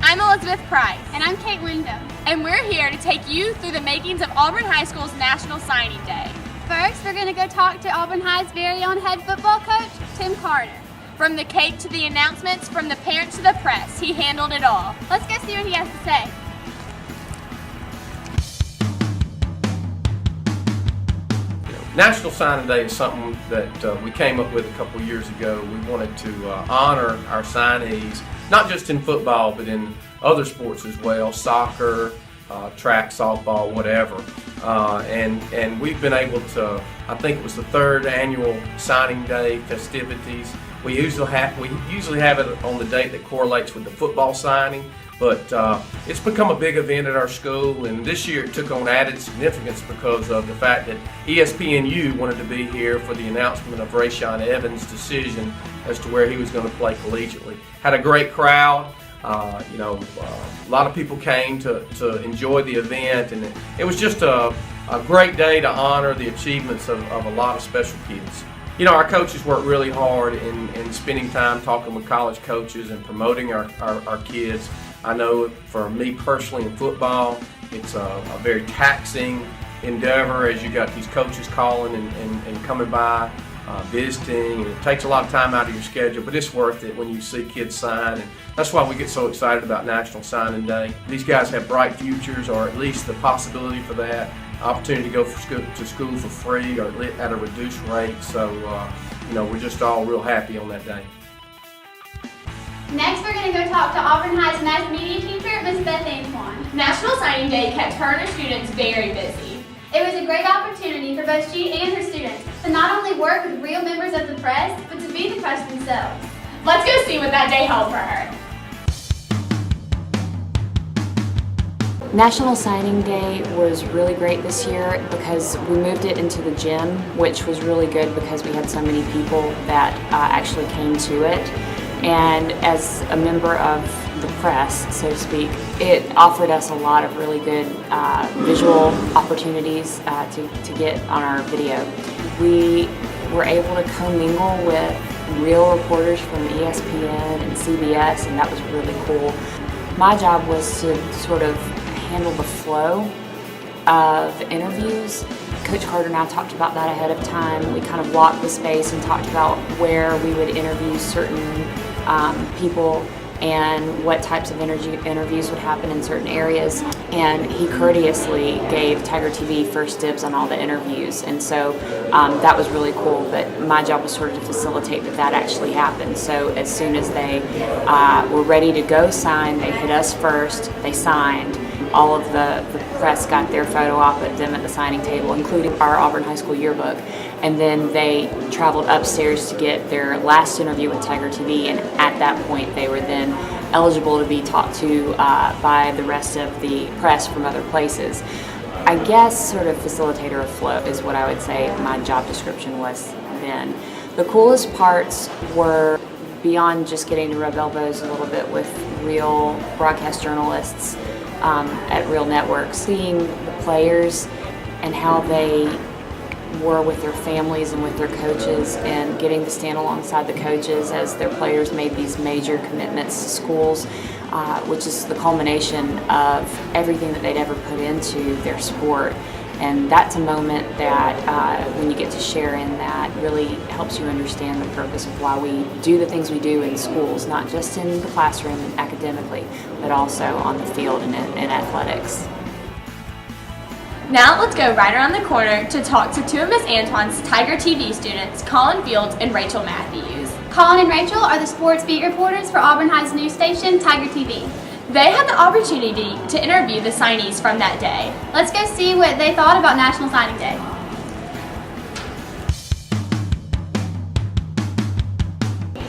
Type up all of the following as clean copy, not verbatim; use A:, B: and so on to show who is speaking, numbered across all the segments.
A: I'm Elizabeth Price.
B: And I'm Kate Wyndham.
A: And we're here to take you through the makings of Auburn High School's National Signing Day.
B: First, we're going to go talk to Auburn High's very own head football coach, Tim Carter.
A: From the cake to the announcements, from the parents to the press, he handled it all.
B: Let's go see what he has to say.
C: National Signing Day is something that we came up with a couple years ago. We wanted to honor our signees, not just in football, but in other sports as well, soccer, track, softball, whatever. And we've been able to, I think it was the third annual signing day festivities. We usually have it on the date that correlates with the football signing, but it's become a big event at our school, and this year it took on added significance because of the fact that ESPNU wanted to be here for the announcement of Rayshawn Evans' decision as to where he was going to play collegiately. Had a great crowd. A lot of people came to enjoy the event, and it was just a great day to honor the achievements of a lot of special kids. You know, our coaches work really hard in spending time talking with college coaches and promoting our kids. I know for me personally in football, it's a very taxing endeavor as you got these coaches calling and coming by, visiting, and it takes a lot of time out of your schedule, but it's worth it when you see kids sign, and that's why we get so excited about National Signing Day. These guys have bright futures, or at least the possibility for that, opportunity to go to school for free or at a reduced rate, so we're just all real happy on that day.
B: Next, we're going to go talk to Auburn High's mass media teacher, Ms. Beth Antoine.
A: National Signing Day kept her and her students very busy.
B: It was a great opportunity for both she and her students to not only work with real members of the press, but to be the press themselves.
A: Let's go see what that day held for her.
D: National Signing Day was really great this year because we moved it into the gym, which was really good because we had so many people that actually came to it. And as a member of the press, so to speak, it offered us a lot of really good visual opportunities to get on our video. We were able to commingle with real reporters from ESPN and CBS, and that was really cool. My job was to sort of handle the flow of interviews. Coach Carter and I talked about that ahead of time. We kind of walked the space and talked about where we would interview certain people and what types of interviews would happen in certain areas. And he courteously gave Tiger TV first dibs on all the interviews. And so that was really cool, but my job was sort of to facilitate that actually happened. So as soon as they were ready to go sign, they hit us first, they signed. All of the press got their photo op at them at the signing table, including our Auburn High School yearbook. And then they traveled upstairs to get their last interview with Tiger TV, and at that point they were then eligible to be talked to by the rest of the press from other places. I guess sort of facilitator of flow is what I would say my job description was then. The coolest parts were beyond just getting to rub elbows a little bit with real broadcast journalists at real networks, seeing the players and how they were with their families and with their coaches, and getting to stand alongside the coaches as their players made these major commitments to schools, which is the culmination of everything that they'd ever put into their sport. And that's a moment that when you get to share in that really helps you understand the purpose of why we do the things we do in schools, not just in the classroom and academically, but also on the field and in athletics.
A: Now let's go right around the corner to talk to two of Miss Antoine's Tiger TV students, Colin Fields and Rachel Matthews.
B: Colin and Rachel are the sports beat reporters for Auburn High's news station, Tiger TV.
A: They had the opportunity to interview the signees from that day.
B: Let's go see what they thought about National Signing Day.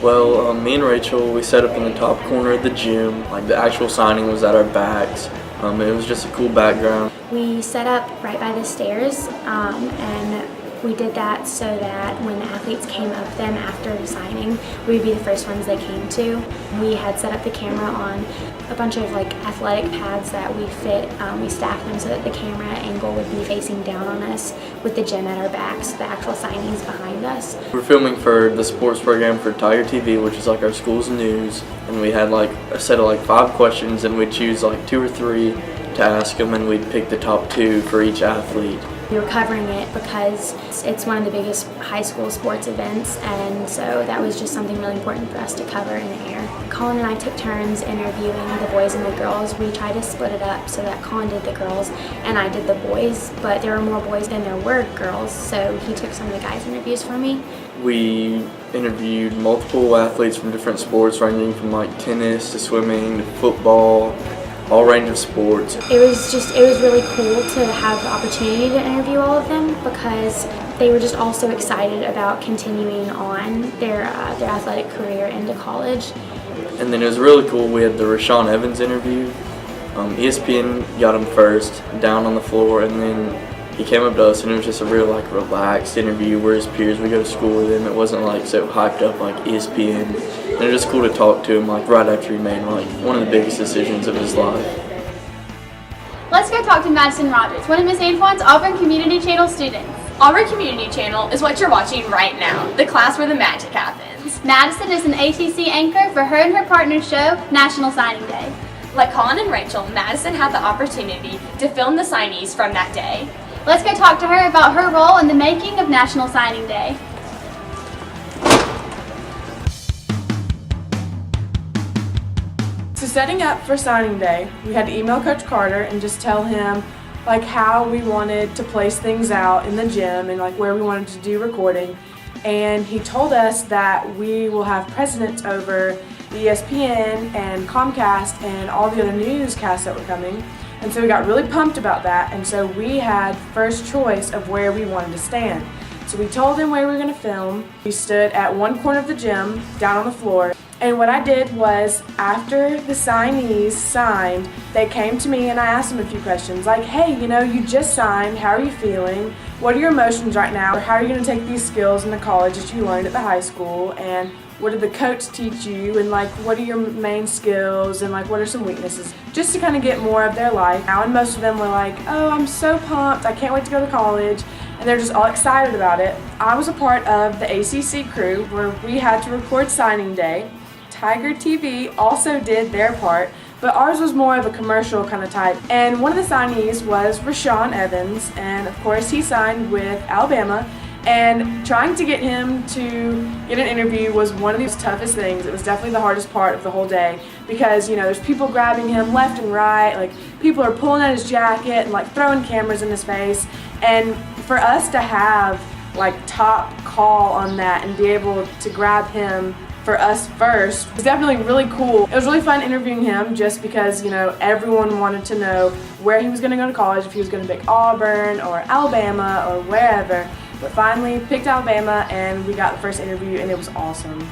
E: Well, me and Rachel, we sat up in the top corner of the gym. Like, the actual signing was at our backs. It was just a cool background.
F: We set up right by the stairs, and We did that so that when the athletes came up them after signing, we would be the first ones they came to. We had set up the camera on a bunch of athletic pads that we fit. We stacked them so that the camera angle would be facing down on us with the gym at our backs, the actual signees behind us.
E: We're filming for the sports program for Tiger TV, which is our school's news, and we had a set of 5 questions, and we'd choose 2 or 3 to ask them, and we'd pick the top 2 for each athlete.
F: We were covering it because it's one of the biggest high school sports events, and so that was just something really important for us to cover and air. Colin and I took turns interviewing the boys and the girls. We tried to split it up so that Colin did the girls and I did the boys, but there were more boys than there were girls, so he took some of the guys' interviews for me.
E: We interviewed multiple athletes from different sports, ranging from tennis to swimming to football, all range of sports.
F: It was really cool to have the opportunity to interview all of them because they were just all so excited about continuing on their athletic career into college.
E: And then it was really cool, we had the Rashawn Evans interview. ESPN got him first, down on the floor, and then he came up to us, and it was just a real relaxed interview. We're his peers, we go to school with him. It wasn't so hyped up like ESPN. And it was just cool to talk to him right after he made one of the biggest decisions of his life.
B: Let's go talk to Madison Rogers, one of Miss Antoine's Auburn Community Channel students.
A: Auburn Community Channel is what you're watching right now, the class where the magic happens.
B: Madison is an ATC anchor for her and her partner's show, National Signing Day.
A: Like Colin and Rachel, Madison had the opportunity to film the signees from that day.
B: Let's go talk to her about her role in the making of National Signing Day.
G: So setting up for signing day, we had to email Coach Carter and just tell him how we wanted to place things out in the gym and where we wanted to do recording. And he told us that we will have precedence over ESPN and Comcast and all the other newscasts that were coming. And so we got really pumped about that, and so we had first choice of where we wanted to stand. So we told him where we were going to film. We stood at one corner of the gym, down on the floor, and what I did was, after the signees signed, they came to me and I asked them a few questions, hey, you just signed, how are you feeling? What are your emotions right now? Or how are you going to take these skills into college that you learned at the high school? And what did the coach teach you? And what are your main skills? And what are some weaknesses? Just to kind of get more of their life. And most of them were oh, I'm so pumped, I can't wait to go to college. And they're just all excited about it. I was a part of the ACC crew where we had to record signing day. Tiger TV also did their part, but ours was more of a commercial kind of type. And one of the signees was Rashawn Evans, and of course he signed with Alabama. And trying to get him to get an interview was one of the toughest things. It was definitely the hardest part of the whole day because, there's people grabbing him left and right, people are pulling at his jacket and throwing cameras in his face. And for us to have top call on that and be able to grab him for us first was definitely really cool. It was really fun interviewing him just because, everyone wanted to know where he was going to go to college, if he was going to pick Auburn or Alabama or wherever. But finally picked Alabama and we got the first interview and it was awesome.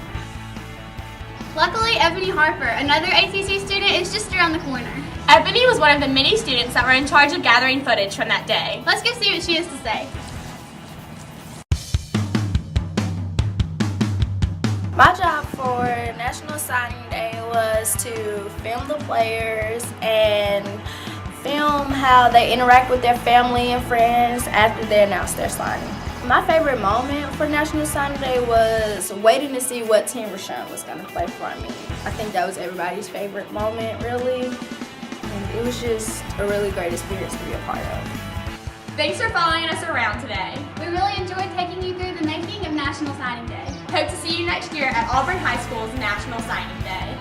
B: Luckily, Ebony Harper, another ATC student, is just around the corner.
A: Ebony was one of the many students that were in charge of gathering footage from that day.
B: Let's go see what she has to say.
H: My job for National Signing Day was to film the players and film how they interact with their family and friends after they announce their signing. My favorite moment for National Signing Day was waiting to see what team Rashawn was going to play for me. I think that was everybody's favorite moment, really. And it was just a really great experience to be a part of.
A: Thanks for following us around today.
B: We really enjoyed taking you through the making of National Signing Day.
A: Hope to see you next year at Auburn High School's National Signing Day.